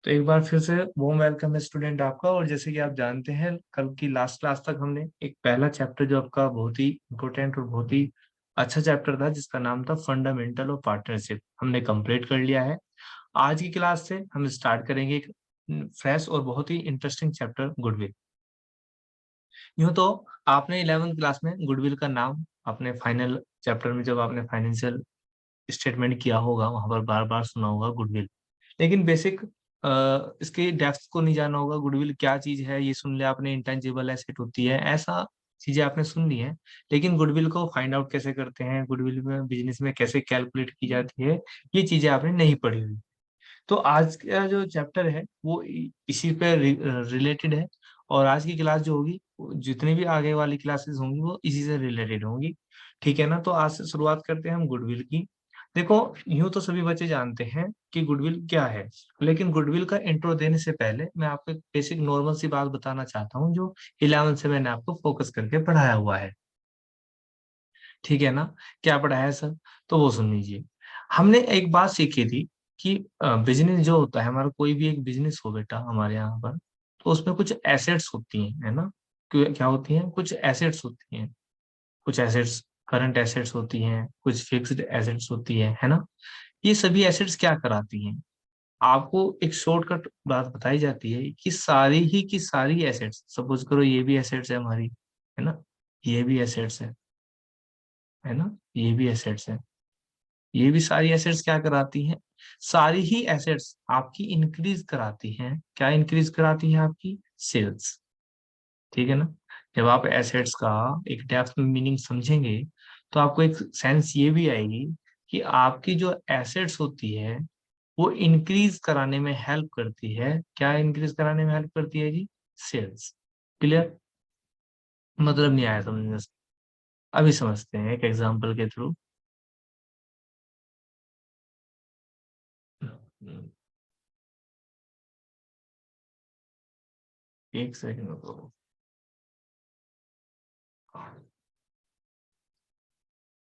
तो एक बार फिर से वार्म वेलकम है स्टूडेंट आपका। और जैसे कि आप जानते हैं, कल की लास्ट क्लास तक हमने एक पहला चैप्टर जो आपका बहुत ही इंपॉर्टेंट और बहुत ही अच्छा चैप्टर था जिसका नाम था फंडामेंटल ऑफ पार्टनरशिप, हमने कंप्लीट कर लिया है। आज की क्लास से हम स्टार्ट करेंगे एक फ्रेश और बहुत ही इंटरेस्टिंग चैप्टर, गुडविल। यूं तो आपने 11th क्लास में गुडविल का नाम अपने फाइनल चैप्टर में जब आपने फाइनेंशियल स्टेटमेंट किया होगा वहां पर बार बार सुना होगा गुडविल। लेकिन बेसिक इसके डेप्थ को नहीं जाना होगा। गुडविल क्या चीज है ये सुन लिया आपने, इंटेंजिबल एसेट होती है, ऐसा चीजें आपने सुन ली है। लेकिन गुडविल को फाइंड आउट कैसे करते हैं, गुडविल में बिजनेस में कैसे कैलकुलेट की जाती है, ये चीजें आपने नहीं पढ़ी हुई। तो आज का जो चैप्टर है वो इसी पे रिलेटेड है। और आज की क्लास जो होगी, जितनी भी आगे वाली क्लासेस होंगी वो इसी से रिलेटेड होंगी। ठीक है ना। तो आज से शुरुआत करते हैं हम गुडविल की। देखो, यूं तो सभी बच्चे जानते हैं कि गुडविल क्या है, लेकिन गुडविल का इंट्रो देने से पहले मैं आपको एक बेसिक नॉर्मल सी बात बताना चाहता हूँ जो 11 से मैंने आपको फोकस करके पढ़ाया हुआ है। ठीक है ना। क्या पढ़ाया है सर? तो वो सुन लीजिए। हमने एक बात सीखी थी कि बिजनेस जो होता है हमारा, कोई भी एक बिजनेस हो बेटा हमारे यहाँ पर, तो उसमें कुछ एसेट्स होती हैं, है ना। क्या होती हैं? कुछ एसेट्स होती हैं। कुछ एसेट्स करंट एसेट्स होती हैं, कुछ फिक्स्ड एसेट्स होती है ना। ये सभी एसेट्स क्या कराती हैं? आपको एक शॉर्टकट बात बताई जाती है कि सारी ही की सारी एसेट्स, सपोज करो ये भी एसेट्स है हमारी, है ना, ये भी एसेट्स है ना, ये भी एसेट्स है, ये भी सारी एसेट्स क्या कराती हैं? सारी ही एसेट्स आपकी इंक्रीज कराती हैं। क्या इंक्रीज कराती है? आपकी सेल्स। ठीक है ना। जब आप एसेट्स का एक डेप्थ में मीनिंग समझेंगे तो आपको एक सेंस ये भी आएगी कि आपकी जो एसेट्स होती है वो इंक्रीज कराने में हेल्प करती है। क्या इंक्रीज कराने में हेल्प करती है जी? सेल्स। क्लियर? मतलब नहीं आया समझ में? अभी समझते हैं एक एग्जांपल के थ्रू। एक सेकंड रुको।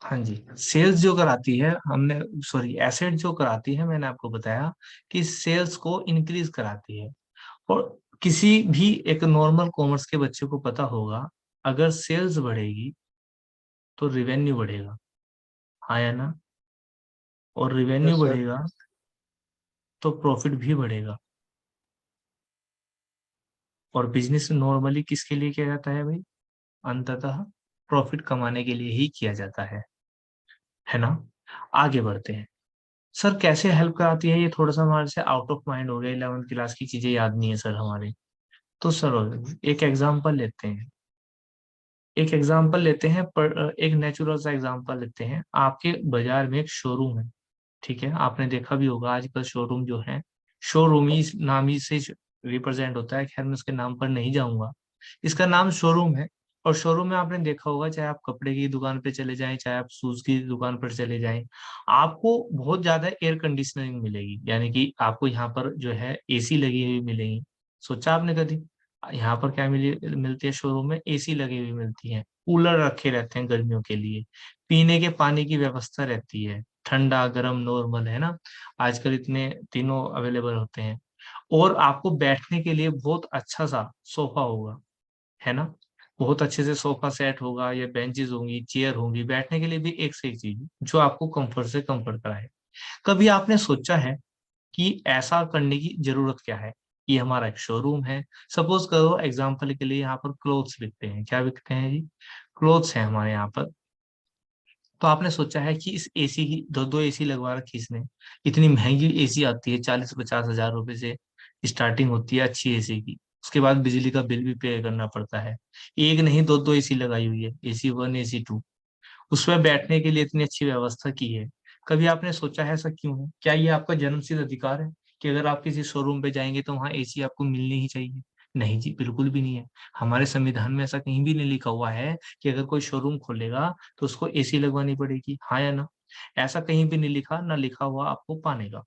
हाँ जी। सेल्स जो कराती है हमने, सॉरी एसेट जो कराती है, मैंने आपको बताया कि सेल्स को इंक्रीज कराती है। और किसी भी एक नॉर्मल कॉमर्स के बच्चे को पता होगा, अगर सेल्स बढ़ेगी तो रिवेन्यू बढ़ेगा, हाँ या ना। और रिवेन्यू यस सर। बढ़ेगा तो प्रॉफिट भी बढ़ेगा। और बिजनेस नॉर्मली किसके लिए किया जाता है भाई? अंततः प्रॉफिट कमाने के लिए ही किया जाता है ना। आगे बढ़ते हैं। सर कैसे हेल्प कराती है? ये थोड़ा सा हमारे से आउट ऑफ माइंड हो गया, 11th क्लास की चीजें याद नहीं है सर हमारे। तो सर एक एग्जांपल लेते हैं, एक एग्जांपल लेते हैं पर एक नेचुरल सा एग्जांपल लेते हैं। आपके बाजार में एक शोरूम है, ठीक है। आपने देखा भी होगा आजकल शोरूम जो है, शोरूम ही नाम ही से रिप्रेजेंट होता है। खैर मैं उसके नाम पर नहीं जाऊंगा, इसका नाम शोरूम है। और शोरूम में आपने देखा होगा, चाहे आप कपड़े की दुकान पे चले जाएं, चाहे आप शूज की दुकान पर चले जाएं, आपको बहुत ज्यादा एयर कंडीशनिंग मिलेगी। यानी कि आपको यहाँ पर जो है एसी लगी हुई मिलेगी। सोचा आपने कभी? यहाँ पर क्या मिलती है? शोरूम में एसी लगी हुई मिलती है, कूलर रखे रहते हैं गर्मियों के लिए, पीने के पानी की व्यवस्था रहती है, ठंडा गर्म नॉर्मल, है ना। आजकल इतने तीनों अवेलेबल होते हैं। और आपको बैठने के लिए बहुत अच्छा सा सोफा होगा, है ना। बहुत अच्छे से सोफा सेट होगा, या बेंचेस होंगी, चेयर होंगी, बैठने के लिए भी एक से एक चीज जो आपको कंफर्ट से कंफर्ट कराए। कभी आपने सोचा है कि ऐसा करने की जरूरत क्या है? ये हमारा एक शोरूम है। सपोज करो एग्जांपल के लिए यहाँ पर क्लोथ्स बिकते हैं। क्या बिकते हैं जी? क्लोथ्स हैं हमारे यहाँ पर। तो आपने सोचा है कि इस एसी की दो दो एसी लगवा रखी इसने। इतनी महंगी एसी आती है, 40-50 हजार रुपए से स्टार्टिंग होती है अच्छी एसी की। उसके बाद बिजली का बिल भी पे करना पड़ता है। एक नहीं, दो दो एसी लगाई हुई है, AC 1 AC 2। उसमें बैठने के लिए इतनी अच्छी व्यवस्था की है। कभी आपने सोचा है ऐसा क्यों है? क्या ये आपका जन्मसिद्ध अधिकार है कि अगर आप किसी शोरूम पे जाएंगे तो वहां एसी आपको मिलनी ही चाहिए? नहीं जी, बिल्कुल भी नहीं है। हमारे संविधान में ऐसा कहीं भी नहीं लिखा हुआ है कि अगर कोई शोरूम खोलेगा तो उसको एसी लगवानी पड़ेगी, हाँ या ना। ऐसा कहीं भी नहीं लिखा, ना लिखा हुआ आपको पाने का।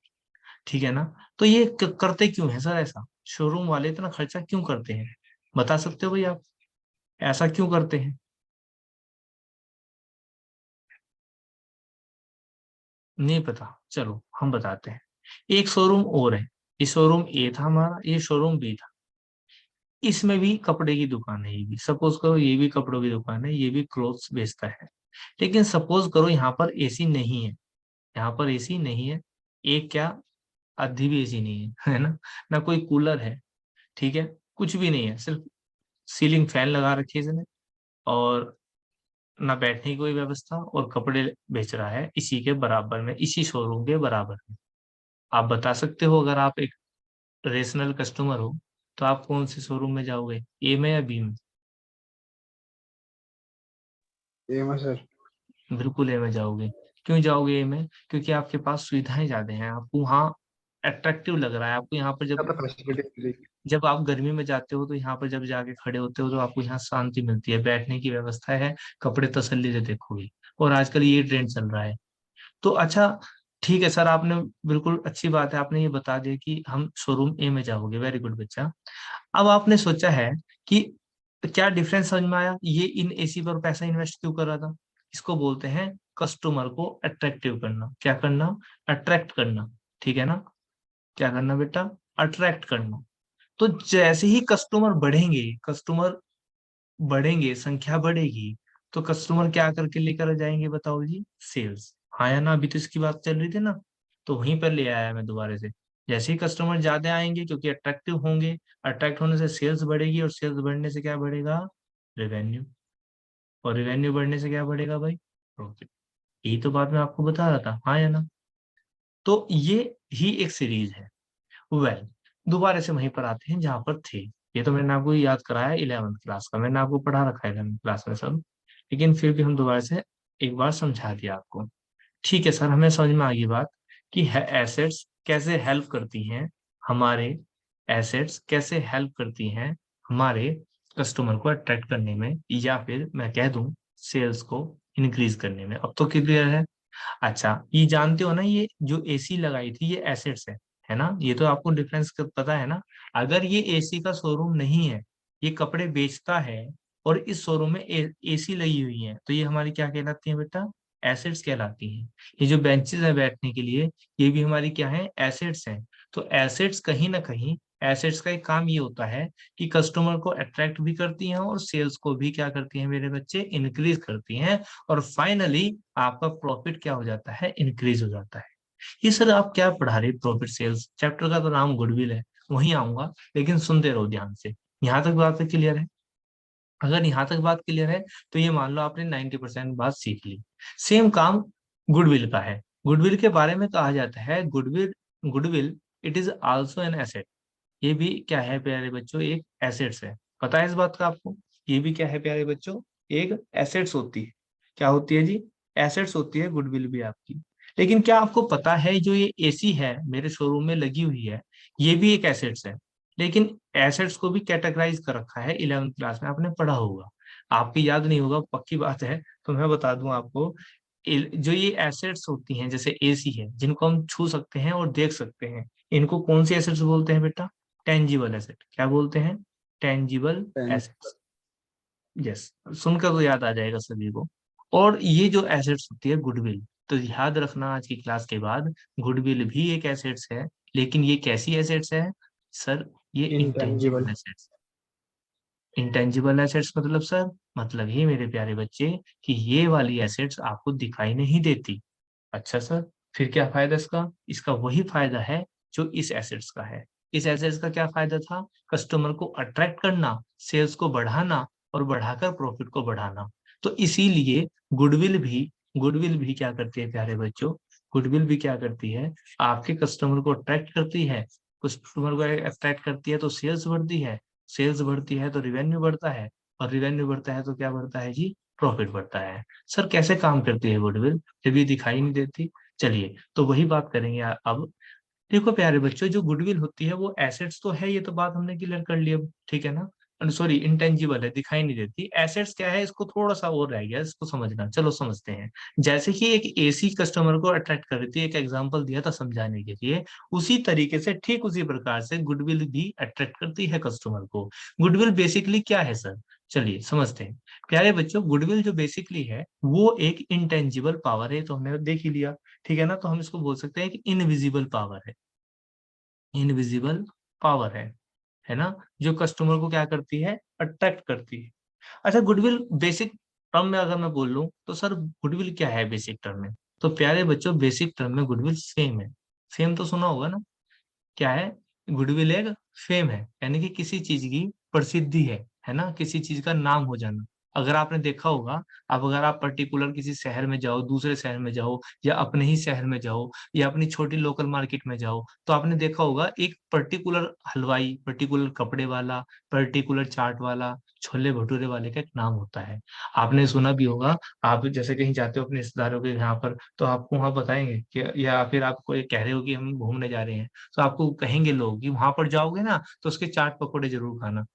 ठीक है ना। तो ये करते क्यों है सर ऐसा? शोरूम वाले इतना खर्चा क्यों करते हैं? बता सकते हो भाई आप, ऐसा क्यों करते हैं? नहीं पता? चलो हम बताते हैं। एक शोरूम और है, ये शोरूम ए था हमारा, ये शोरूम बी था। इसमें भी कपड़े की दुकान है, ये भी सपोज करो, ये भी कपड़ों की दुकान है, ये भी क्लोथ्स बेचता है। लेकिन सपोज करो यहाँ पर एसी नहीं है, यहाँ पर एसी नहीं है, एक क्या, आधी भी एसी नहीं है, है ना, ना कोई कूलर है, ठीक है, कुछ भी नहीं है, सिर्फ सीलिंग फैन लगा रखी है इसने, और ना बैठने की कोई व्यवस्था, और कपड़े बेच रहा है इसी के बराबर में, इसी शोरूम के बराबर में। आप बता सकते हो, अगर आप एक रेशनल कस्टमर हो तो आप कौन से शोरूम में जाओगे, ए में या बी में? ए में सर। बिल्कुल ए में जाओगे। क्यों जाओगे ए में? क्योंकि आपके पास सुविधाएं ज्यादा हैं, आपको वहाँ अट्रैक्टिव लग रहा है, आपको यहाँ पर जब ज्यादा फैसिलिटी मिलेगी। जब आप गर्मी में जाते हो तो यहाँ पर जब जाके खड़े होते हो तो आपको यहाँ शांति मिलती है, बैठने की व्यवस्था है, कपड़े तसल्ली से देखोगे, और आजकल ये ट्रेंड चल रहा है। तो अच्छा, ठीक है सर, आपने बिल्कुल अच्छी बात है, आपने ये बता दिया कि हम शोरूम ए में जाओगे, वेरी गुड बच्चा। अब आपने सोचा है कि क्या डिफरेंस समझ में आया, ये इन एसी पर पैसा इन्वेस्ट क्यों कर रहा था? इसको बोलते हैं कस्टमर को अट्रैक्टिव करना। क्या करना? अट्रैक्ट करना। ठीक है ना? क्या करना बेटा? अट्रैक्ट करना। तो जैसे ही कस्टमर बढ़ेंगे, कस्टमर बढ़ेंगे, संख्या बढ़ेगी, तो कस्टमर क्या करके लेकर जाएंगे बताओ जी? सेल्स। हाँ या ना? अभी तो इसकी बात चल रही थी ना, तो वहीं पर ले आया मैं दोबारा से। जैसे ही कस्टमर ज्यादा आएंगे क्योंकि अट्रैक्टिव होंगे, अट्रैक्ट होने से सेल्स बढ़ेगी, और सेल्स बढ़ने से क्या बढ़ेगा? रेवेन्यू। और रेवेन्यू बढ़ने से क्या बढ़ेगा भाई? प्रॉफिट। यही तो बात मैं आपको बता रहा था, हाँ या ना? तो ये ही एक सीरीज है। वेल, दोबारा से वहीं पर आते हैं जहां पर थे। ये तो मैंने आपको याद कराया 11वीं क्लास का, मैंने आपको पढ़ा रखा है 11वीं क्लास में सब, लेकिन फिर भी हम दोबारा से एक बार समझा दिया आपको। ठीक है सर, हमें समझ में आ गई बात कि एसेट्स कैसे हेल्प करती हैं हमारे, एसेट्स कैसे हेल्प करती हैं हमारे कस्टमर को अट्रैक्ट करने में, या फिर मैं कह दूं सेल्स को इंक्रीज करने में। अब तो क्लियर है? अच्छा, ये जानते हो ना, ये जो एसी लगाई थी ये एसेट्स है ना? ये तो आपको डिफरेंस पता है ना? अगर ये एसी का शोरूम नहीं है, ये कपड़े बेचता है, और इस शोरूम में एसी लगी हुई है, तो ये हमारी क्या कहलाती है बेटा? एसेट्स कहलाती हैं। ये जो बेंचेस है बैठने के लिए, ये भी हमारी क्या है? एसेट्स हैं। तो एसेट्स कहीं ना कहीं, एसेट्स का एक काम ये होता है कि कस्टमर को अट्रैक्ट भी करती हैं, और सेल्स को भी क्या करती हैं मेरे बच्चे? इंक्रीज करती हैं। और फाइनली आपका प्रॉफिट क्या हो जाता है? इंक्रीज हो जाता है। ये सर आप क्या पढ़ा रहे? प्रॉफिट सेल्स चैप्टर का तो नाम गुडविल है, वहीं आऊंगा, लेकिन सुनते रहो ध्यान से। यहाँ तक बात क्लियर है? अगर यहाँ तक बात क्लियर है तो ये मान लो आपने 90% बात सीख ली। सेम काम गुडविल का है। गुडविल के बारे में कहा जाता है, goodwill, goodwill it is also an asset. ये भी क्या है प्यारे बच्चों? एक एसेट्स है। पता है इस बात का आपको? ये भी क्या है प्यारे बच्चों? एक एसेट्स होती है। क्या होती है जी? एसेट्स होती है गुडविल भी आपकी। लेकिन क्या आपको पता है, जो ये एसी है मेरे शोरूम में लगी हुई है, ये भी एक एसेट्स है। लेकिन एसेट्स को भी कैटेगराइज कर रखा है, 11वीं क्लास में आपने पढ़ा होगा। आपकी याद नहीं होगा, पक्की बात है, तो मैं बता दूं आपको। जो ये एसेट्स होती हैं, जैसे एसी है, जिनको हम छू सकते हैं और देख सकते हैं, इनको कौन सी एसेट्स बोलते हैं बेटा? Tangible asset. क्या बोलते हैं? Tangible assets. यस, सुनकर तो याद आ जाएगा सभी को। और ये जो एसेट्स होती है गुडविल, तो याद रखना आज की क्लास के बाद, गुडविल भी एक एसेट्स है। लेकिन ये कैसी एसेट्स है सर? ये intangible. Intangible assets. Intangible assets मतलब सर, मतलब ये मेरे प्यारे बच्चे कि ये वाली एसेट्स आपको दिखाई नहीं देती। अच्छा सर, फिर क्या फायदा इसका? इसका वही फायदा है जो इस एसेट्स का है। इस एसेट्स का क्या फायदा था? कस्टमर को अट्रैक्ट करना, सेल्स को बढ़ाना, और बढ़ाकर प्रॉफिट को बढ़ाना। तो इसीलिए गुडविल भी, गुडविल भी क्या करती है प्यारे बच्चों? गुडविल भी क्या करती है? आपके कस्टमर को अट्रैक्ट करती है। कस्टमर को अट्रैक्ट करती है तो सेल्स बढ़ती है, सेल्स बढ़ती है तो रिवेन्यू बढ़ता है, और रिवेन्यू बढ़ता है तो क्या बढ़ता है जी? प्रॉफिट बढ़ता है। सर कैसे काम करती है गुडविल जब ये दिखाई नहीं देती? चलिए तो वही बात करेंगे अब। देखो प्यारे बच्चों, जो गुडविल होती है वो एसेट्स तो है, ये तो बात हमने क्लियर कर ली अब, ठीक है ना? सॉरी, इंटेंजिबल है, दिखाई नहीं देती। एसेट्स क्या है, इसको थोड़ा सा और रह गया, इसको समझना, चलो समझते हैं। जैसे कि एक एसी कस्टमर को अट्रैक्ट कर रही थी, एक एग्जांपल दिया था समझाने के लिए, उसी तरीके से, ठीक उसी प्रकार से गुडविल भी अट्रैक्ट करती है कस्टमर को। गुडविल बेसिकली क्या है सर? चलिए समझते हैं। प्यारे बच्चों, गुडविल जो बेसिकली है वो एक इंटेंजिबल पावर है, तो हमने देख ही लिया, ठीक है ना? तो हम इसको बोल सकते हैं कि इनविजिबल पावर है। इनविजिबल पावर है ना, जो कस्टमर को क्या करती है, अट्रैक्ट करती है। अच्छा, गुडविल बेसिक टर्म में अगर मैं बोल लूं तो सर गुडविल क्या है बेसिक टर्म में? तो प्यारे बच्चों, बेसिक टर्म में गुडविल फेम है। फेम तो सुना होगा ना, क्या है? गुडविल एक फेम है, यानी कि किसी चीज की प्रसिद्धि है ना, किसी चीज का नाम हो जाना। अगर आपने देखा होगा, अब अगर आप पर्टिकुलर किसी शहर में जाओ, दूसरे शहर में जाओ, या अपने ही शहर में जाओ, या अपनी छोटी लोकल मार्केट में जाओ, तो आपने देखा होगा एक पर्टिकुलर हलवाई, पर्टिकुलर कपड़े वाला, पर्टिकुलर चाट वाला, छोले भटूरे वाले का एक नाम होता है। आपने सुना भी होगा, आप जैसे कहीं जाते हो अपने रिश्तेदारों के यहाँ पर, तो आपको वहाँ बताएंगे कि, या फिर आपको ये कह रहे हो कि हम घूमने जा रहे हैं, तो आपको कहेंगे लोग कि वहां पर जाओगे ना तो उसके चाट पकौड़े जरूर खाना।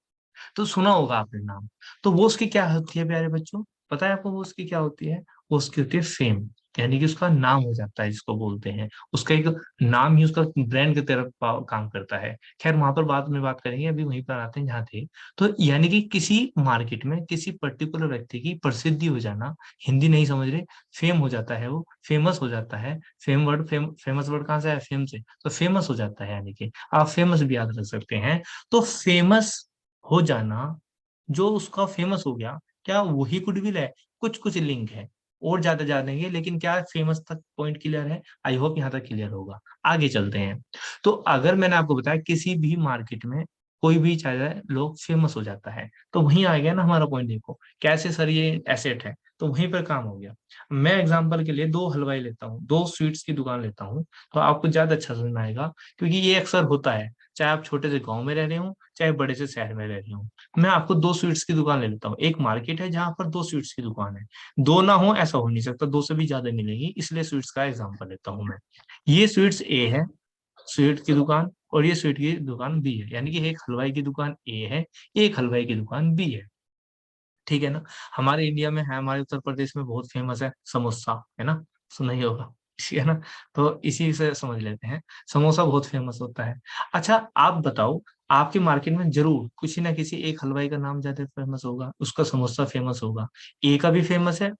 तो सुना होगा आपने नाम। तो वो उसकी क्या होती है प्यारे बच्चों, पता है आपको वो उसकी क्या होती है? वो उसकी होती है फेम, यानी कि उसका नाम हो जाता है, जिसको बोलते हैं उसका एक नाम ही उसका ब्रांड की तरफ काम करता है। खैर वहां पर बाद में बात करेंगे, अभी वहीं पर आते हैं जहाँ थे। तो यानी कि किसी मार्केट में किसी पर्टिकुलर व्यक्ति की प्रसिद्धि हो जाना, हिंदी नहीं समझ रहे, फेम हो जाता है, वो फेमस हो जाता है। फेमस वर्ड कहाँ से है? फेम से। तो फेमस हो जाता है, यानी कि आप फेमस भी याद रख सकते हैं। तो फेमस हो जाना, जो उसका फेमस हो गया, क्या वही गुडविल है? कुछ कुछ लिंक है, और ज्यादा जानेंगे, लेकिन क्या फेमस तक पॉइंट क्लियर है? आई होप यहाँ तक क्लियर होगा। आगे चलते हैं। तो अगर मैंने आपको बताया किसी भी मार्केट में कोई भी चाहे लोग फेमस हो जाता है, तो वहीं आ गया ना हमारा पॉइंट। देखो कैसे सर ये एसेट है, तो वहीं पर काम हो गया। मैं एग्जांपल के लिए दो हलवाई लेता हूँ, दो स्वीट्स की दुकान लेता हूँ, तो आपको ज्यादा अच्छा समझ में आएगा, क्योंकि ये अक्सर होता है, चाहे आप छोटे से गांव में रह रहे हो, चाहे बड़े से शहर में रह रहे हो। मैं आपको दो स्वीट्स की दुकान ले लेता हूँ, एक मार्केट है जहां पर दो स्वीट्स की दुकान है, दो ना हो ऐसा हो नहीं सकता, दो से भी ज्यादा मिलेंगी, इसलिए स्वीट्स का एग्जांपल लेता हूँ मैं। ये स्वीट्स ए है, स्वीट की दुकान, और ये स्वीट की दुकान बी है, यानी कि एक हलवाई की दुकान ए है, एक हलवाई की दुकान बी है। ठीक है ना? हमारे इंडिया में है, हमारे उत्तर प्रदेश में बहुत फेमस है समोसा, है ना? सुना ही होगा, ठीक है ना? तो इसी से समझ लेते हैं, समोसा बहुत फेमस होता है। अच्छा आप बताओ, आपके मार्केट में जरूर किसी ना किसी एक हलवाई का नाम ज्यादा फेमस होगा, उसका समोसा फेमस होगा। ए का भी फेमस है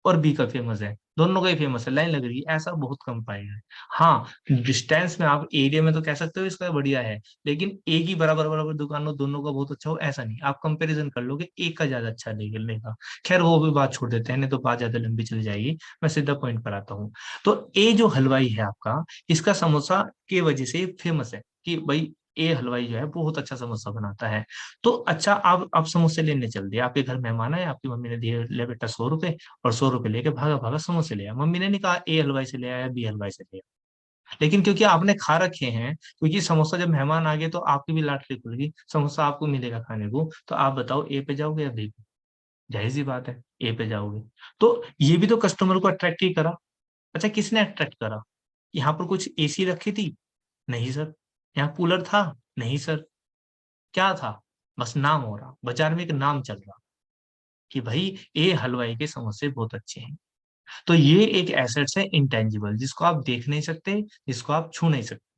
और बी का फेमस है, दोनों का ही फेमस है, लाइन लग रही है, ऐसा बहुत कम पाएगा। हाँ, डिस्टेंस में आप एरिया में तो कह सकते हो इसका बढ़िया है, लेकिन एक ही बराबर बराबर दुकान हो, दोनों का बहुत अच्छा हो, ऐसा नहीं। आप कंपैरिजन कर लोगे, एक का ज्यादा अच्छा लेगा। खैर वो भी बात छोड़ देते हैं, नहीं तो बात ज्यादा लंबी चली जाएगी। मैं सीधा पॉइंट पर आता हूँ। तो ए जो हलवाई है आपका, इसका समोसा की वजह से फेमस है कि भाई ए हलवाई जो है बहुत अच्छा समोसा बनाता है। तो अच्छा, आप समोसे लेने चल दिए, आपके घर मेहमान आए, आपकी मम्मी ने दिए, ले बेटा 100 रुपए, और 100 रुपए लेके भागा भागा समोसे ले आया। मम्मी ने नहीं कहा ए हलवाई से ले आया, बी हलवाई से ले आया, लेकिन क्योंकि आपने खा रखे हैं, क्योंकि समोसा जब मेहमान आ गए तो आपकी भी लाटरी खुल गई, समोसा आपको मिलेगा खाने को, तो आप बताओ ए पे जाओगे या बी पे? जाहिर सी बात है, ए पे जाओगे। तो ये भी तो कस्टमर को अट्रैक्ट ही करा। अच्छा, किसने अट्रैक्ट करा? यहाँ पर कुछ एसी रखी थी? नहीं सर। यहाँ कूलर था? नहीं सर। क्या था? बस नाम हो रहा, बाजार में एक नाम चल रहा कि भाई ए हलवाई के समोसे बहुत अच्छे हैं। तो ये एक एसेट्स है इंटेंजिबल, जिसको आप देख नहीं सकते, जिसको आप छू नहीं सकते।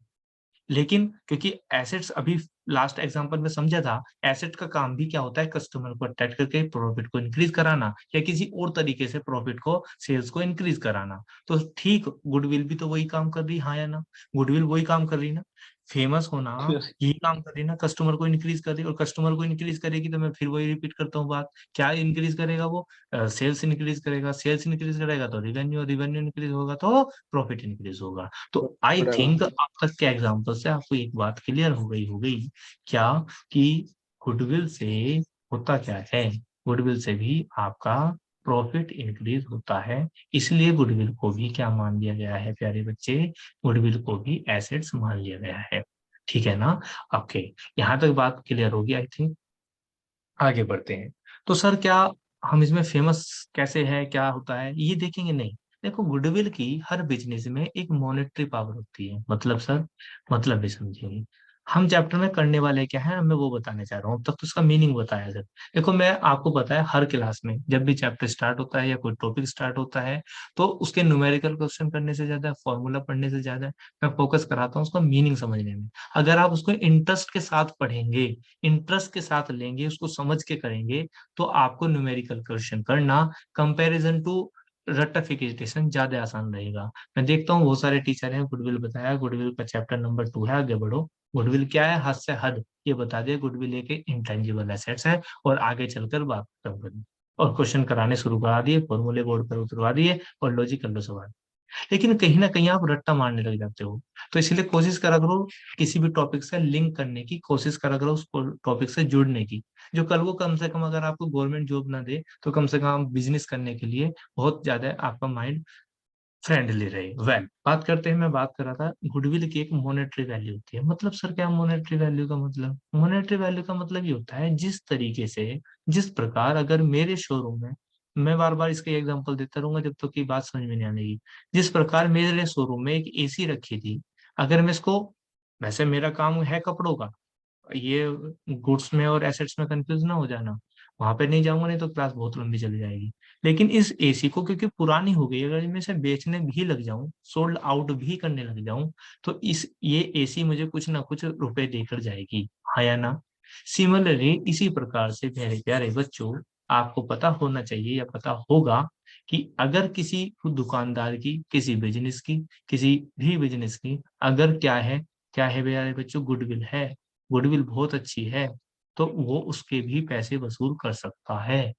लेकिन क्योंकि एसेट्स अभी लास्ट एग्जांपल में समझा था, एसेट का काम भी क्या होता है, कस्टमर को अट्रैक्ट करके प्रॉफिट को इंक्रीज कराना, या किसी और तरीके से प्रॉफिट को, सेल्स को इंक्रीज कराना। तो ठीक, गुडविल भी तो वही काम कर रही, हाँ या ना? गुडविल वही काम कर रही ना, फेमस होना यही काम कर रही ना, कस्टमर को इंक्रीज कर रही, और कस्टमर को इंक्रीज करेगी तो मैं फिर वही रिपीट करता हूँ बात, क्या इंक्रीज करेगा वो? सेल्स इंक्रीज करेगा, सेल्स इंक्रीज करेगा तो रिवेन्यू, रिवेन्यू इंक्रीज होगा तो प्रॉफिट इंक्रीज होगा। तो आई थिंक अब तक के एग्जाम्पल से आपको एक बात क्लियर हो गई क्या, कि गुडविल से होता क्या है? गुडविल से भी आपका प्रॉफिट इंक्रीज होता है, इसलिए गुडविल को भी क्या मान लिया गया है प्यारे बच्चे? गुडविल को भी एसेट्स मान लिया गया है। ठीक है ना? ओके, यहाँ तक बात क्लियर होगी आई थिंक। आगे बढ़ते हैं। तो सर क्या हम इसमें फेमस कैसे है, क्या होता है, ये देखेंगे? नहीं। देखो, गुडविल की हर बिजनेस में एक मॉनेटरी पावर होती है। मतलब सर, मतलब भी समझिए, हम चैप्टर में करने वाले क्या है, मैं वो बताने चाह रहा हूँ, तब तो उसका मीनिंग बताया सर। देखो, मैं आपको पता है हर क्लास में जब भी चैप्टर स्टार्ट होता है या कोई टॉपिक स्टार्ट होता है, तो उसके न्यूमेरिकल क्वेश्चन करने से ज्यादा, फॉर्मूला पढ़ने से ज्यादा मैं फोकस कराता हूँ उसका मीनिंग समझने में। अगर आप उसको इंटरेस्ट के साथ पढ़ेंगे, इंटरेस्ट के साथ लेंगे, उसको समझ के करेंगे, तो आपको न्यूमेरिकल क्वेश्चन करना, कंपैरिजन टू रट्टाफिकेशन ज्यादा आसान रहेगा। मैं देखता हूँ बहुत सारे टीचर हैं, गुडविल बताया, गुडविल का चैप्टर नंबर 2 है, आगे बढ़ो। गुडविल क्या है? हद से हद, ये बता दिया गुडविल एक इंटेंजिबल एसेट्स है, और आगे चलकर बात करूंगा। और क्वेश्चन कराने शुरू करा दिए, फॉर्मूले बोर्ड पर उतरवा दिए, और लॉजिक कर लो सवाल। लेकिन कहीं ना कहीं आप रट्टा मारने लग जाते हो। तो इसलिए कोशिश करा करो किसी भी टॉपिक से लिंक करने की, कोशिश करा करो उस टॉपिक से जुड़ने की, जो कल को कम से कम अगर आपको गवर्नमेंट जॉब ना दे तो कम से कम आप बिजनेस करने के लिए बहुत ज्यादा आपका माइंड फ्रेंडली रहे। बात करते हैं, मैं बात कर रहा था गुडविल की एक मॉनेटरी वैल्यू होती है। मतलब सर क्या मॉनेटरी वैल्यू का मतलब? मॉनेटरी वैल्यू का मतलब ये होता है जिस तरीके से, जिस प्रकार अगर मेरे शोरूम में, मैं बार बार इसका एग्जांपल देता रहूंगा जब तक की बात समझ में नहीं आएगी। जिस प्रकार मेरे शोरूम में एक एसी रखी थी, अगर मैं इसको, वैसे मेरा काम है कपड़ों का, ये गुड्स में और एसेट्स में कंफ्यूज ना हो जाना, वहां पे नहीं जाऊंगा नहीं तो क्लास बहुत लंबी चली जाएगी। लेकिन इस एसी को क्योंकि पुरानी हो गई, अगर मैं इसे बेचने भी लग जाऊं, सोल्ड आउट भी करने लग जाऊं, तो इस ये एसी मुझे कुछ ना कुछ रुपए देकर जाएगी, हाँ या ना? सिमिलरली इसी प्रकार से मेरे प्यारे बच्चों, आपको पता होना चाहिए या पता होगा कि अगर किसी दुकानदार की, किसी बिजनेस की, किसी भी बिजनेस की अगर क्या है प्यारे बच्चों? गुडविल है, गुडविल बहुत अच्छी है, तो वो उसके भी पैसे वसूल कर सकता है।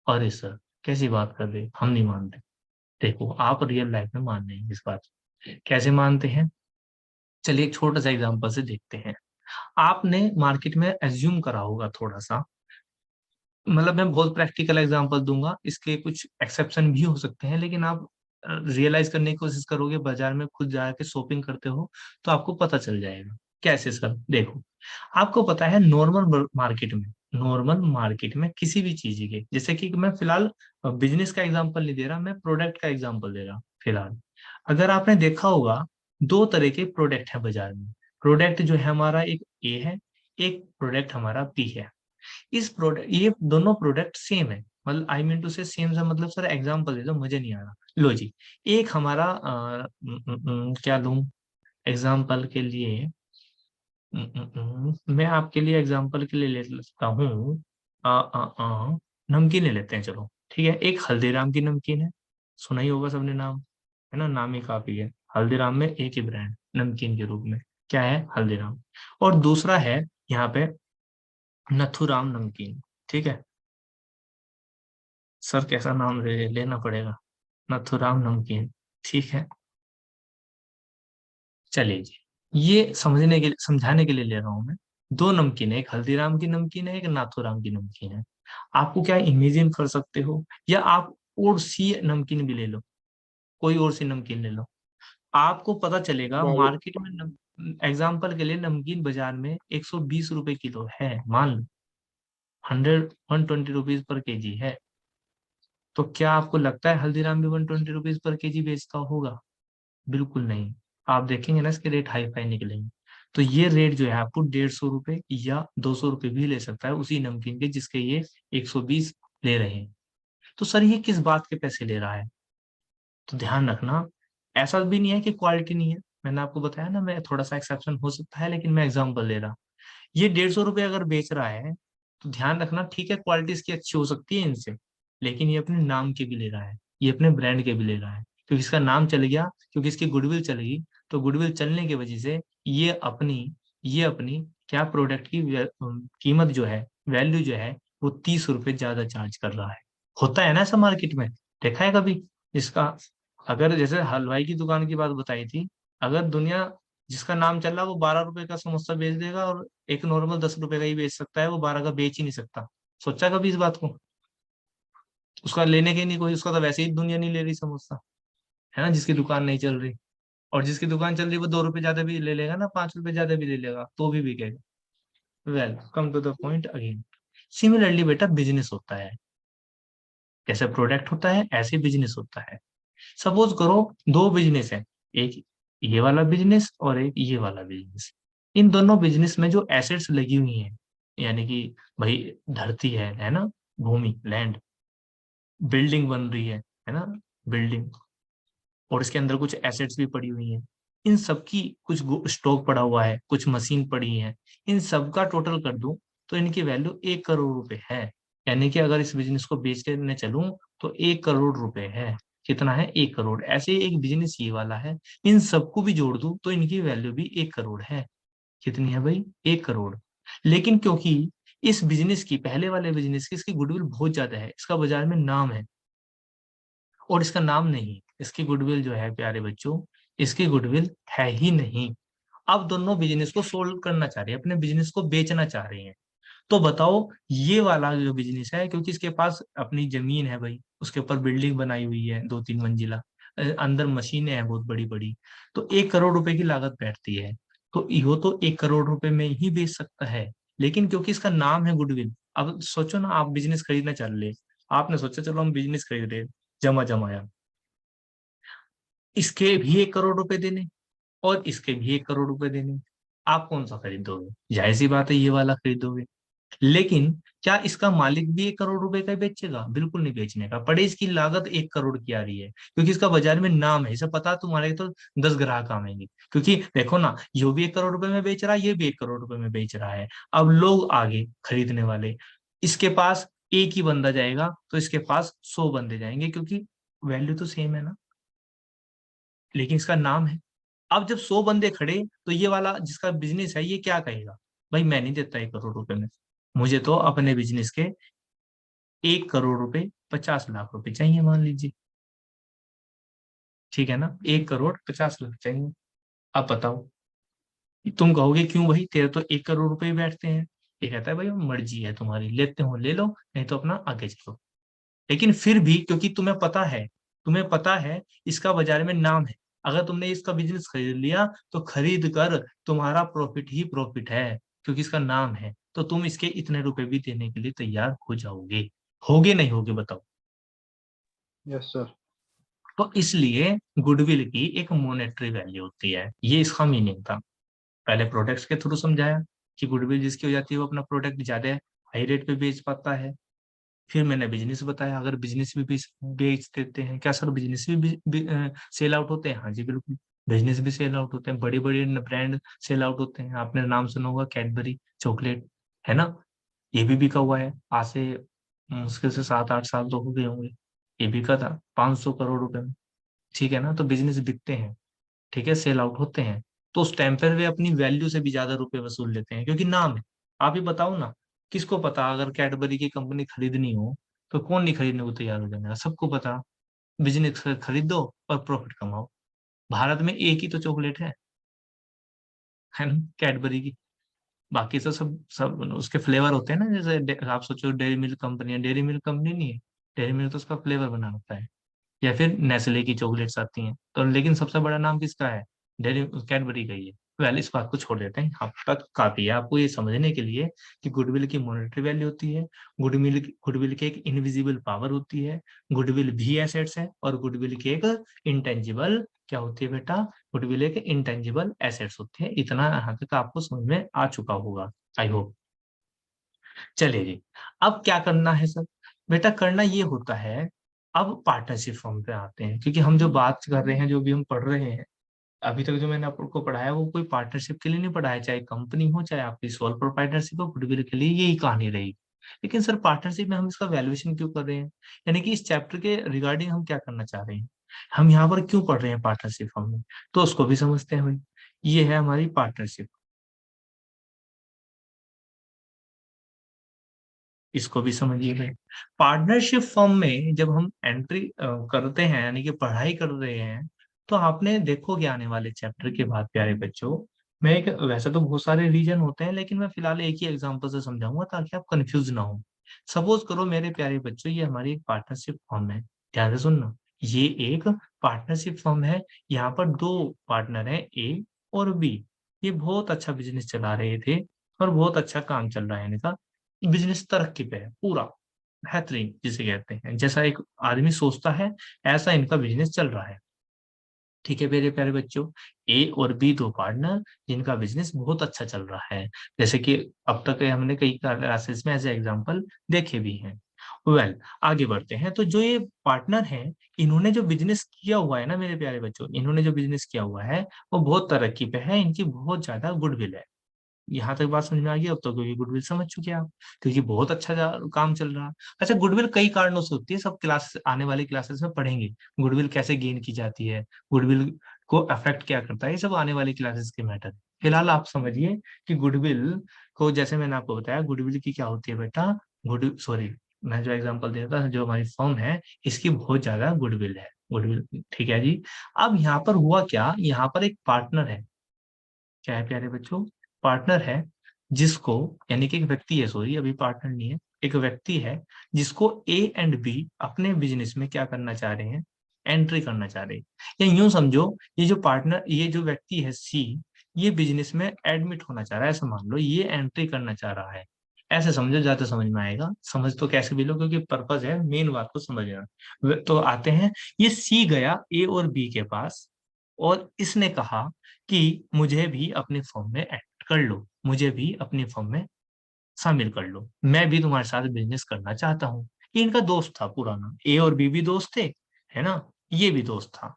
अरे सर कैसी बात कर रहे, हम नहीं मानते। देखो आप रियल लाइफ में मान रहे हैं इस बात को। कैसे मानते हैं? चलिए एक छोटा सा एग्जांपल से देखते हैं। आपने मार्केट में एज्यूम करा होगा थोड़ा सा, मतलब मैं बहुत प्रैक्टिकल एग्जांपल दूंगा, इसके कुछ एक्सेप्शन भी हो सकते हैं, लेकिन आप रियलाइज करने की कोशिश करोगे, बाजार में खुद जाके शॉपिंग करते हो तो आपको पता चल जाएगा। कैसे सर? देखो, आपको पता है नॉर्मल मार्केट में किसी भी चीज के, जैसे कि मैं फिलहाल बिजनेस का एग्जांपल नहीं दे रहा, मैं प्रोडक्ट का एग्जांपल दे रहा हूँ फिलहाल। अगर आपने देखा होगा, दो तरह के प्रोडक्ट है बाजार में। प्रोडक्ट जो है हमारा, एक ए है, एक प्रोडक्ट हमारा बी है। इस प्रोडक्ट, ये दोनों प्रोडक्ट सेम है, मतलब आई मीन टू से सेम से मतलब सर एग्जांपल दे दो, मुझे नहीं आ रहा। लो जी, एक हमारा क्या लूं एग्जांपल के लिए? मैं आपके लिए एग्जांपल के लिए ले सकता हूँ, नमकीन ले लेते हैं, चलो ठीक है। एक हल्दीराम की नमकीन है, सुना ही होगा सबने नाम, है ना? नाम ही काफी है। हल्दीराम में एक ही ब्रांड नमकीन के रूप में क्या है? हल्दीराम। और दूसरा है यहाँ पे नथुराम नमकीन, ठीक है। सर कैसा नाम लेना पड़ेगा? नथुराम नमकीन, ठीक है। चलिए जी, ये समझने के लिए, समझाने के लिए ले रहा हूं मैं। दो नमकीन है, एक हल्दीराम की नमकीन है, एक नाथुराम की नमकीन है। आपको क्या इमेजिन कर सकते हो, या आप और सी नमकीन भी ले लो, कोई और सी नमकीन ले लो, आपको पता चलेगा बाबू। मार्केट में एग्जाम्पल के लिए नमकीन बाजार में 120 रुपए किलो है, मान लो 120 रुपीज पर केजी है। तो क्या आपको लगता है हल्दीराम भी 120 रुपीज पर केजी बेचता होगा? बिल्कुल नहीं। आप देखेंगे ना इसके रेट हाई फाई निकलेंगे। तो ये रेट जो है आपको 150 रुपए या 200 रुपए भी ले सकता है उसी नमकीन के जिसके ये 120 ले रहे हैं। तो सर ये किस बात के पैसे ले रहा है? तो ध्यान रखना, ऐसा भी नहीं है कि क्वालिटी नहीं है। मैंने आपको बताया ना, मैं थोड़ा सा एक्सेप्शन हो सकता है, लेकिन मैं एग्जाम्पल दे रहा। ये 150 रुपये अगर बेच रहा है, तो ध्यान रखना, ठीक है क्वालिटी इसकी अच्छी हो सकती है इनसे, लेकिन ये अपने नाम के भी ले रहा है, ये अपने ब्रांड के भी ले रहा है, क्योंकि इसका नाम चल गया, क्योंकि इसकी गुडविल चलेगी। तो गुडविल चलने की वजह से ये अपनी क्या प्रोडक्ट की कीमत जो है, वैल्यू जो है, वो 30 रुपए ज्यादा चार्ज कर रहा है। होता है ना ऐसा मार्केट में, देखा है कभी इसका? अगर जैसे हलवाई की दुकान की बात बताई थी, अगर दुनिया, जिसका नाम चल रहा है वो 12 रुपए का समोसा बेच देगा, और एक नॉर्मल 10 रुपए का ही बेच सकता है, वो 12 का बेच ही नहीं सकता। सोचा कभी इस बात को? उसका लेने के नहीं कोई, उसका तो वैसे ही दुनिया नहीं ले रही समोसा, है ना? जिसकी दुकान नहीं चल रही, और जिसकी दुकान चल रही वो 2 रुपए ज्यादा भी ले लेगा ना, 5 रुपए ज्यादा भी ले लेगा तो भी बिकेगा। Well come to the point again. Similarly बेटा बिजनेस होता है, जैसे प्रोडक्ट होता है ऐसे बिजनेस होता है। सपोज करो दो बिजनेस है, एक ये वाला बिजनेस और एक ये वाला बिजनेस। इन दोनों बिजनेस में जो एसेट्स लगी हुई हैं, यानी कि भाई धरती है ना, भूमि, लैंड, बिल्डिंग बन रही है ना, बिल्डिंग, और इसके अंदर कुछ एसेट्स भी पड़ी हुई हैं। इन सब की कुछ स्टॉक पड़ा हुआ है, कुछ मशीन पड़ी है, इन सब का टोटल कर दूं तो इनकी वैल्यू 1 करोड़ रुपए है। यानी कि अगर इस बिजनेस को बेचने चलूं तो 1 करोड़ रुपए है। कितना है 1 करोड़। ऐसे एक बिजनेस ये वाला है, इन सबको भी जोड़ दूं तो इनकी वैल्यू भी 1 करोड़ है। कितनी है भाई? 1 करोड़। लेकिन क्योंकि इस बिजनेस की, पहले वाले बिजनेस की, इसकी गुडविल बहुत ज्यादा है, इसका बाजार में नाम है, और इसका नाम नहीं, इसकी गुडविल जो है प्यारे बच्चों, इसकी गुडविल है ही नहीं। अब दोनों बिजनेस को सोल्व करना चाह रहे हैं, अपने बिजनेस को बेचना चाह रहे हैं। तो बताओ ये वाला जो बिजनेस है, क्योंकि इसके पास अपनी जमीन है भाई, उसके ऊपर बिल्डिंग बनाई हुई है 2-3 मंजिला, अंदर मशीनें हैं बहुत बड़ी बड़ी, तो 1 करोड़ रुपए की लागत बैठती है। तो यो तो 1 करोड़ रुपए में ही बेच सकता है। लेकिन क्योंकि इसका नाम है गुडविल, अब सोचो ना, आप बिजनेस खरीदना चल रहे, आपने सोचा चलो हम बिजनेस खरीद रहे, जमा जमाया, इसके भी 1 करोड़ रुपए देने और इसके भी 1 करोड़ रुपए देने, आप कौन सा खरीदोगे? जाहिर सी बात है ये वाला खरीदोगे। लेकिन क्या इसका मालिक भी 1 करोड़ रुपए का ही बेचेगा? बिल्कुल नहीं बेचने का। पड़े इसकी लागत 1 करोड़ की आ रही है, क्योंकि इसका बाजार में नाम है, इसे पता तुम्हारे तो 10 ग्राहक आएंगे, क्योंकि देखो ना, यो भी 1 करोड़ रुपए में बेच रहा है, ये भी 1 करोड़ रुपए में बेच रहा है। अब लोग आगे खरीदने वाले, इसके पास एक ही बंदा जाएगा तो इसके पास 100 बंदे जाएंगे, क्योंकि वैल्यू तो सेम है ना, लेकिन इसका नाम है। अब जब 100 बंदे खड़े, तो ये वाला जिसका बिजनेस है ये क्या कहेगा? भाई मैं नहीं देता 1 करोड़ रुपए में, मुझे तो अपने बिजनेस के 1 करोड़ रुपए, 50 लाख रुपए चाहिए, मान लीजिए। ठीक है ना, 1 करोड़ 50 लाख चाहिए। अब बताओ, तुम कहोगे क्यों भाई, तेरे तो 1 करोड़ रुपए ही बैठते हैं। ये कहता है भाई मर्जी है तुम्हारी, लेते हो ले लो, नहीं तो अपना आगे चलो। लेकिन फिर भी क्योंकि तुम्हें पता है इसका बाजार में नाम है, अगर तुमने इसका बिजनेस खरीद लिया तो खरीद कर तुम्हारा प्रॉफिट ही प्रॉफिट है, क्योंकि इसका नाम है, तो तुम इसके इतने रुपए भी देने के लिए तैयार हो जाओगे। होगे नहीं होगे बताओ? Yes sir. तो इसलिए गुडविल की एक मॉनेटरी वैल्यू होती है, ये इसका मीनिंग था। पहले प्रोडक्ट्स के थ्रू समझाया कि गुडविल जिसकी हो जाती है वो अपना प्रोडक्ट ज्यादा हाई रेट पे बेच पाता है। फिर मैंने बिजनेस बताया, अगर बिजनेस भी बेच देते हैं, क्या सर बिजनेस भी सेल आउट होते हैं? हाँ जी बिल्कुल, बिजनेस भी सेल आउट होते हैं, बड़े बड़े ब्रांड सेल आउट होते हैं। आपने नाम सुना होगा कैडबरी चॉकलेट, है ना, ये भी बिका हुआ है, आज से मुश्किल से 7-8 साल तो हो गए होंगे। ये बिका था 500 करोड़ रुपए में। ठीक है ना, तो बिजनेस बिकते हैं, ठीक है, सेल आउट होते हैं, तो उस टाइम पर वे अपनी वैल्यू से भी ज्यादा रुपए वसूल लेते हैं, क्योंकि नाम है। आप ही बताओ ना, किसको पता अगर कैडबरी की कंपनी खरीदनी हो तो कौन नहीं खरीदने को तैयार हो जाएगा? सबको पता, बिजनेस खरीदो और प्रॉफिट कमाओ। भारत में एक ही तो चॉकलेट है ना, कैडबरी की। बाकी तो सब सब उसके फ्लेवर होते हैं ना, जैसे आप सोचो डेयरी मिल्क कंपनी है, डेयरी मिल्क कंपनी नहीं है, डेयरी मिल्क तो उसका फ्लेवर बना होता है। या फिर नेस्ले की चॉकलेट्स आती हैं, तो लेकिन सबसे बड़ा नाम किसका है? डेयरी कैडबरी का ही है। पहले इस बात को छोड़ देते हैं, अब तक काफी है आपको ये समझने के लिए कि गुडविल की मॉनेटरी वैल्यू होती है, गुडविल की एक इनविजिबल पावर होती है, गुडविल भी एसेट्स है, और गुडविल की एक इंटेंजिबल क्या होती है बेटा? गुडविल एक इंटेंजिबल एसेट्स होती है। इतना यहाँ तक आपको समझ में आ चुका होगा, आई होप। चलिए जी, अब क्या करना है सर? बेटा करना ये होता है, अब पार्टनरशिप फॉर्म पे आते हैं, क्योंकि हम जो बात कर रहे हैं, जो भी हम पढ़ रहे हैं, अभी तक जो मैंने आपको पढ़ाया वो कोई पार्टनरशिप के लिए नहीं पढ़ाया, चाहे कंपनी हो चाहे आपकी सोल प्रोप्राइटरशिप हो, गुडविल के लिए यही कहानी रहेगी। लेकिन सर पार्टनरशिप में हम इसका वैल्यूएशन क्यों कर रहे हैं? यानी कि इस चैप्टर के रिगार्डिंग हम क्या करना चाह रहे हैं, हम यहाँ पर क्यों पढ़ रहे हैं पार्टनरशिप फॉर्म में, तो उसको भी समझते हैं भाई। ये है हमारी पार्टनरशिप, इसको भी समझिए भाई। पार्टनरशिप फर्म में जब हम एंट्री करते हैं, यानी कि पढ़ाई कर रहे हैं, तो आपने देखोगे आने वाले चैप्टर के बाद प्यारे बच्चों, मैं एक, वैसे तो बहुत सारे रीजन होते हैं, लेकिन मैं फिलहाल एक ही एग्जांपल से समझाऊंगा ताकि आप कंफ्यूज ना हो। सपोज करो मेरे प्यारे बच्चों, ये हमारी एक पार्टनरशिप फर्म है, ध्यान से सुनना, ये एक पार्टनरशिप फर्म है। यहाँ पर दो पार्टनर हैं, ए और बी। ये बहुत अच्छा बिजनेस चला रहे थे और बहुत अच्छा काम चल रहा है इनका, बिजनेस तरक्की पे है पूरा, बेहतरीन जिसे कहते हैं, जैसा एक आदमी सोचता है ऐसा इनका बिजनेस चल रहा है। ठीक है मेरे प्यारे बच्चों, ए और बी दो पार्टनर जिनका बिजनेस बहुत अच्छा चल रहा है, जैसे कि अब तक हमने कई क्लासेस में ऐसे एग्जांपल देखे भी हैं। आगे बढ़ते हैं, तो जो ये पार्टनर हैं, इन्होंने जो बिजनेस किया हुआ है ना मेरे प्यारे बच्चों, इन्होंने जो बिजनेस किया हुआ है वो बहुत तरक्की पे है, इनकी बहुत ज्यादा गुडविल है। यहाँ तक बात समझ में आ गई अब तो, क्योंकि गुडविल समझ चुके हैं आप, क्योंकि बहुत अच्छा काम चल रहा है। अच्छा, गुडविल कई कारणों से होती है, सब क्लास आने वाली क्लासेस में पढ़ेंगे। गुडविल कैसे गेन की जाती है, गुडविल को अफेक्ट क्या करता है, ये सब आने वाली क्लासेस के मैटर। फिलहाल आप समझिए कि गुडविल को, जैसे मैंने आपको बताया, गुडविल की क्या होती है बेटा, गुड सॉरी, मैं जो एग्जांपल दिया था, जो हमारी फर्म है इसकी बहुत ज्यादा गुडविल है, गुडविल, ठीक है जी। अब यहाँ पर हुआ क्या, यहाँ पर एक पार्टनर है, क्या है प्यारे बच्चों, पार्टनर है, जिसको, यानी कि एक व्यक्ति है, सॉरी अभी पार्टनर नहीं है, एक व्यक्ति है जिसको ए एंड बी अपने बिजनेस में क्या करना चाह रहे हैं, एंट्री करना चाह रहे हैं। या यूं समझो, ये जो पार्टनर, ये जो व्यक्ति है सी, ये बिजनेस में एडमिट होना चाह रहा है, ऐसा मान लो ये एंट्री करना चाह रहा है। ऐसे समझो, ज्यादा समझ में आएगा, समझ तो कैसे भी लो, क्योंकि पर्पज है मेन बात को समझना। तो आते हैं, ये सी गया ए और बी के पास, और इसने कहा कि मुझे भी अपनी फर्म में ऐड कर लो, मुझे भी अपनी फर्म में शामिल कर लो, मैं भी तुम्हारे साथ बिजनेस करना चाहता हूँ। ये इनका दोस्त था पुराना, ए और बी भी दोस्त थे, है ना, ये भी दोस्त था।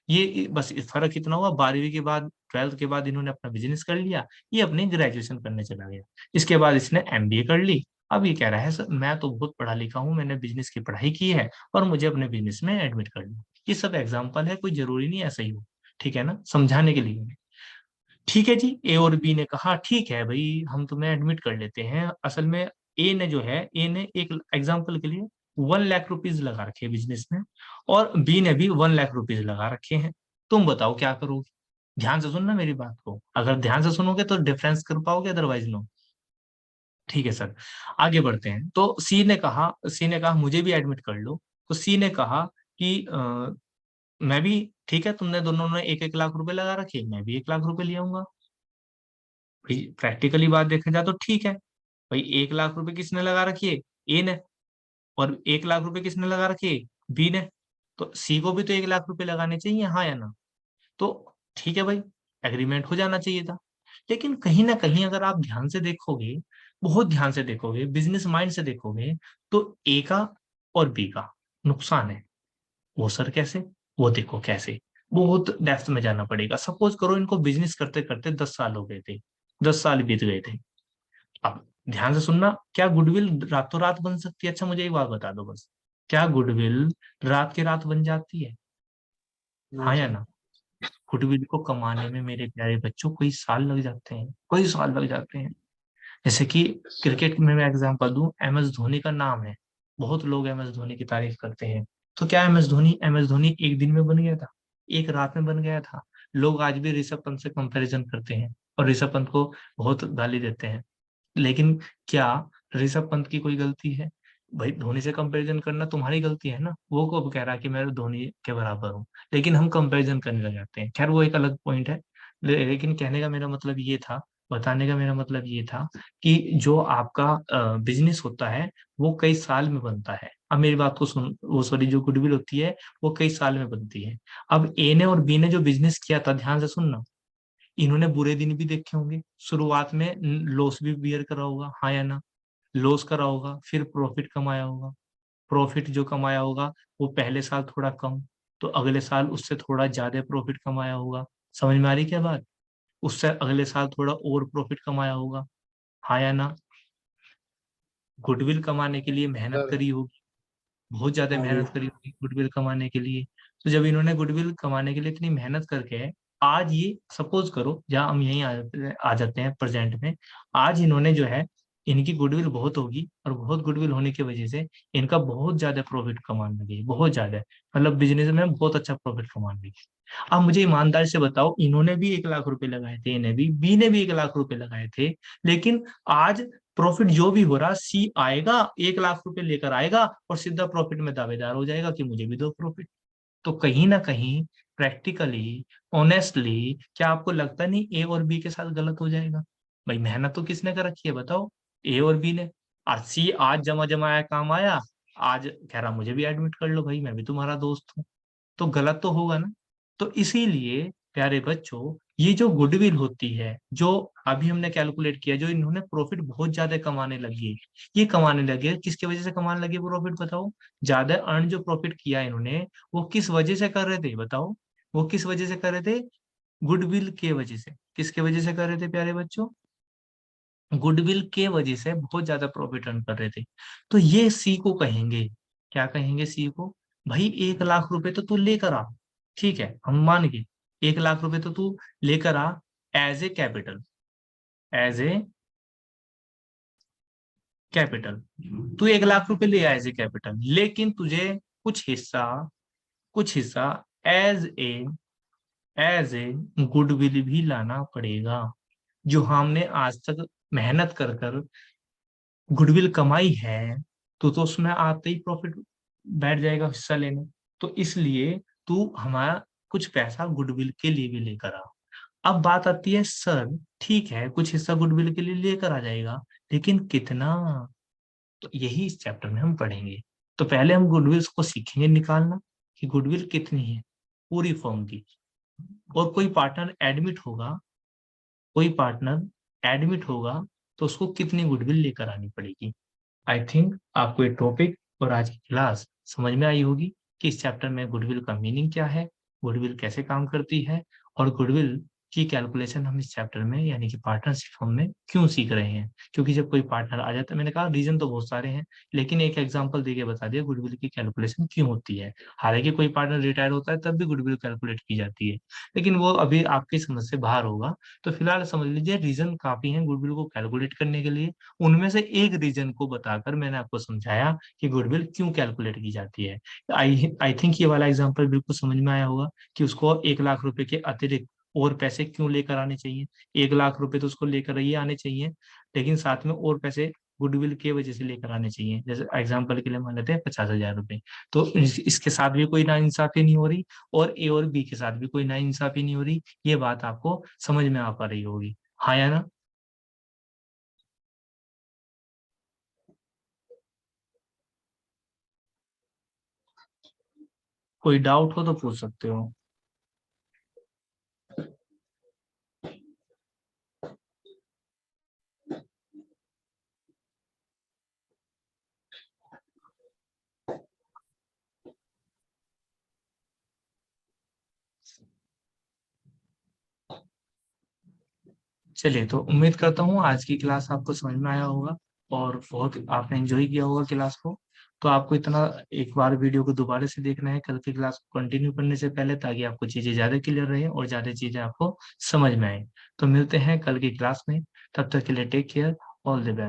ये बस इस फर्क इतना हुआ, 12वीं के बाद, 12th के बाद इन्होंने अपना बिजनेस कर लिया, ये अपनी ग्रेजुएशन करने चला गया। इसके बाद इसने एमबीए कर ली। अब ये कह रहा है, सर मैं तो बहुत पढ़ा लिखा हूँ, मैंने बिजनेस की पढ़ाई की है, और मुझे अपने बिजनेस में एडमिट कर लो। ये सब एग्जाम्पल है, कोई जरूरी नहीं ऐसा ही हो, ठीक है ना, समझाने के लिए। ठीक है जी, ए और बी ने कहा ठीक है भाई, हम तुम्हें एडमिट कर लेते हैं। असल में ए ने जो है, ए ने एक एग्जांपल के लिए 1 लाख रुपीज लगा रखे बिजनेस में, और बी ने भी 1 लाख रुपीज लगा रखे हैं। तुम बताओ क्या करोगे? ध्यान से सुनना मेरी बात को, अगर ध्यान से सुनोगे तो डिफरेंस कर पाओगे, अदरवाइज नो। ठीक है सर, आगे बढ़ते हैं। तो सी ने कहा मुझे भी एडमिट कर लो। तो सी ने कहा कि मैं भी, ठीक है, तुमने दोनों ने 1-1 लाख रुपए लगा रखे, मैं भी 1 लाख रुपए ले आऊंगा। भाई प्रैक्टिकली बात देखा जाए तो ठीक है भाई, 1 लाख रुपए किसने लगा रखिए, ए ने, और 1 लाख रुपए किसने लगा रखिए, बी ने। तो सी को भी तो 1 लाख रुपए लगाने चाहिए, हाँ या ना? तो ठीक है भाई, एग्रीमेंट हो जाना चाहिए था। लेकिन कहीं ना कहीं अगर आप ध्यान से देखोगे, बहुत ध्यान से देखोगे, बिजनेस माइंड से देखोगे, तो ए का और बी का नुकसान है। वो सर कैसे? वो देखो कैसे, बहुत डेप्थ में जाना पड़ेगा। सपोज करो इनको बिजनेस करते करते 10 साल हो गए थे, 10 साल बीत गए थे। अब ध्यान से सुनना, क्या गुडविल रातों रात बन सकती है? अच्छा मुझे एक बात बता दो बस, क्या गुडविल रात के रात बन जाती है, नहीं हाँ या सर। ना? गुडविल को कमाने में मेरे प्यारे बच्चों कई साल लग जाते हैं, कई साल लग जाते हैं। जैसे कि सर। क्रिकेट में मैं एग्जांपल दूं, एम एस धोनी का नाम है, बहुत लोग एम एस धोनी की तारीफ करते हैं। तो क्या एम एस धोनी एक दिन में बन गया था, एक रात में बन गया था? लोग आज भी ऋषभ पंत से कंपैरिजन करते हैं, और ऋषभ पंत को बहुत गाली देते हैं। लेकिन क्या ऋषभ पंत की कोई गलती है? भाई धोनी से कंपैरिजन करना तुम्हारी गलती है ना, वो कब कह रहा है कि मैं धोनी के बराबर हूँ? लेकिन हम कंपैरिजन करने लग जाते हैं, खैर वो एक अलग पॉइंट है। लेकिन कहने का मेरा मतलब ये था, बताने का मेरा मतलब ये था, कि जो आपका बिजनेस होता है वो कई साल में बनता है। अब मेरी बात को सुन, वो सॉरी, जो गुडविल होती है वो कई साल में बनती है। अब ए ने और बी ने जो बिजनेस किया था, ध्यान से सुनना, इन्होंने बुरे दिन भी देखे होंगे, शुरुआत में लॉस भी बियर करा होगा, हाँ या ना? लॉस करा होगा, फिर प्रॉफिट कमाया होगा। प्रॉफिट जो कमाया होगा वो पहले साल थोड़ा कम, तो अगले साल उससे थोड़ा ज्यादा प्रॉफिट कमाया होगा। समझ में आ रही क्या बात? उससे अगले साल थोड़ा और प्रॉफिट कमाया होगा, हाँ या ना? गुडविल कमाने के लिए मेहनत सर। करी होगी, बहुत ज्यादा हाँ जी। मेहनत करी होगी गुडविल कमाने के लिए। तो जब इन्होंने गुडविल कमाने के लिए इतनी मेहनत करके, आज ये सपोज करो, जहाँ हम यहीं आ जाते हैं प्रेजेंट में, आज इन्होंने जो है, इनकी गुडविल बहुत होगी, और बहुत गुडविल होने की वजह से इनका बहुत ज्यादा प्रॉफिट कमाने लगे, बहुत ज्यादा, मतलब बिजनेस में बहुत अच्छा प्रॉफिट कमाने लगे। अब मुझे ईमानदारी से बताओ, इन्होंने भी 1 लाख रुपए लगाए थे, इन्हें भी, बी ने भी 1 लाख रुपए लगाए थे, लेकिन आज प्रॉफिट जो भी हो रहा, सी आएगा 1 लाख रुपए लेकर आएगा, और सीधा प्रॉफिट में दावेदार हो जाएगा कि मुझे भी दो प्रॉफिट। तो कहीं ना कहीं प्रैक्टिकली, ऑनेस्टली, क्या आपको लगता नहीं ए और बी के साथ गलत हो जाएगा? भाई मेहनत तो किसने कर रखी है बताओ, ए और बी ने। आज सी आज जमा जमाया काम आया, आज कह रहा मुझे भी एडमिट कर लो भाई, मैं भी तुम्हारा दोस्त हूँ। तो गलत तो होगा ना? तो इसीलिए प्यारे बच्चों, ये जो गुडविल होती है, जो अभी हमने कैलकुलेट किया, जो इन्होंने प्रॉफिट बहुत ज्यादा कमाने लगी, ये कमाने लगे, किसकी वजह से कमाने लगे प्रॉफिट बताओ? ज्यादा अर्न जो प्रॉफिट किया इन्होंने, वो किस वजह से कर रहे थे बताओ? वो किस वजह से कर रहे थे? गुडविल के वजह से। किसके वजह से कर रहे थे प्यारे बच्चों? गुडविल के वजह से बहुत ज्यादा प्रॉफिट अर्न कर रहे थे। तो ये सी को कहेंगे, क्या कहेंगे सी को? भाई 1 लाख रुपए तो तू लेकर आ, ठीक है हम मान गए, 1 लाख रुपए तो तू लेकर आ as a capital, as a capital. तू 1 लाख रुपए ले आया एज ए कैपिटल, लेकिन तुझे कुछ हिस्सा, कुछ हिस्सा एज एज ए गुडविल भी लाना पड़ेगा, जो हमने आज तक मेहनत कर कर गुडविल कमाई है। तो उसमें आते ही प्रॉफिट बैठ जाएगा हिस्सा लेने। तो इसलिए तू हमारा कुछ पैसा गुडविल के लिए भी लेकर आ। अब बात आती है सर, ठीक है कुछ हिस्सा गुडविल के लिए लेकर आ जाएगा, लेकिन कितना? तो यही इस चैप्टर में हम पढ़ेंगे। तो पहले हम गुडविल को सीखेंगे निकालना कि गुडविल कितनी है पूरी फर्म की। और कोई पार्टनर एडमिट होगा, कोई पार्टनर एडमिट होगा तो उसको कितनी गुडविल लेकर आनी पड़ेगी। आई थिंक आपको ये टॉपिक और आज की क्लास समझ में आई होगी कि इस चैप्टर में गुडविल का मीनिंग क्या है, गुडविल कैसे काम करती है, और गुडविल की कैलकुलेशन हम इस चैप्टर में यानी कि पार्टनरशिप फॉर्म में क्यों सीख रहे हैं। क्योंकि जब कोई पार्टनर आ जाता है, मैंने कहा रीजन तो बहुत सारे हैं, लेकिन एक एग्जांपल देके बता दिया गुडविल की कैलकुलेशन क्यों होती है। हालांकि कोई पार्टनर रिटायर होता है तब भी गुडविल कैलकुलेट की जाती है, लेकिन वो अभी आपकी समझ से बाहर होगा। तो फिलहाल समझ लीजिए रीजन काफी है गुडविल को कैलकुलेट करने के लिए। उनमें से एक रीजन को बताकर मैंने आपको समझाया कि गुडविल क्यों कैलकुलेट की जाती है। आई थिंक ये वाला एग्जांपल बिल्कुल समझ में आया होगा कि उसको 1 लाख रुपए के अतिरिक्त और पैसे क्यों लेकर आने चाहिए। 1 लाख रुपए तो उसको लेकर ही आने चाहिए, लेकिन साथ में और पैसे गुडविल के वजह से लेकर आने चाहिए। जैसे एग्जाम्पल के लिए मान लेते हैं 50,000 रुपए। तो इसके साथ भी कोई नाइंसाफी नहीं हो रही, और ए और बी के साथ भी कोई नाइंसाफी नहीं हो रही। ये बात आपको समझ में आ पा रही होगी, हाँ या ना? कोई डाउट हो तो पूछ सकते हो। चलिए, तो उम्मीद करता हूँ आज की क्लास आपको समझ में आया होगा और बहुत आपने एंजॉय किया होगा क्लास को। तो आपको इतना एक बार वीडियो को दोबारा से देखना है कल की क्लास को कंटिन्यू करने से पहले, ताकि आपको चीजें ज्यादा क्लियर रहे और ज्यादा चीजें आपको समझ में आए। तो मिलते हैं कल की क्लास में, तब तक के लिए take care, all the best.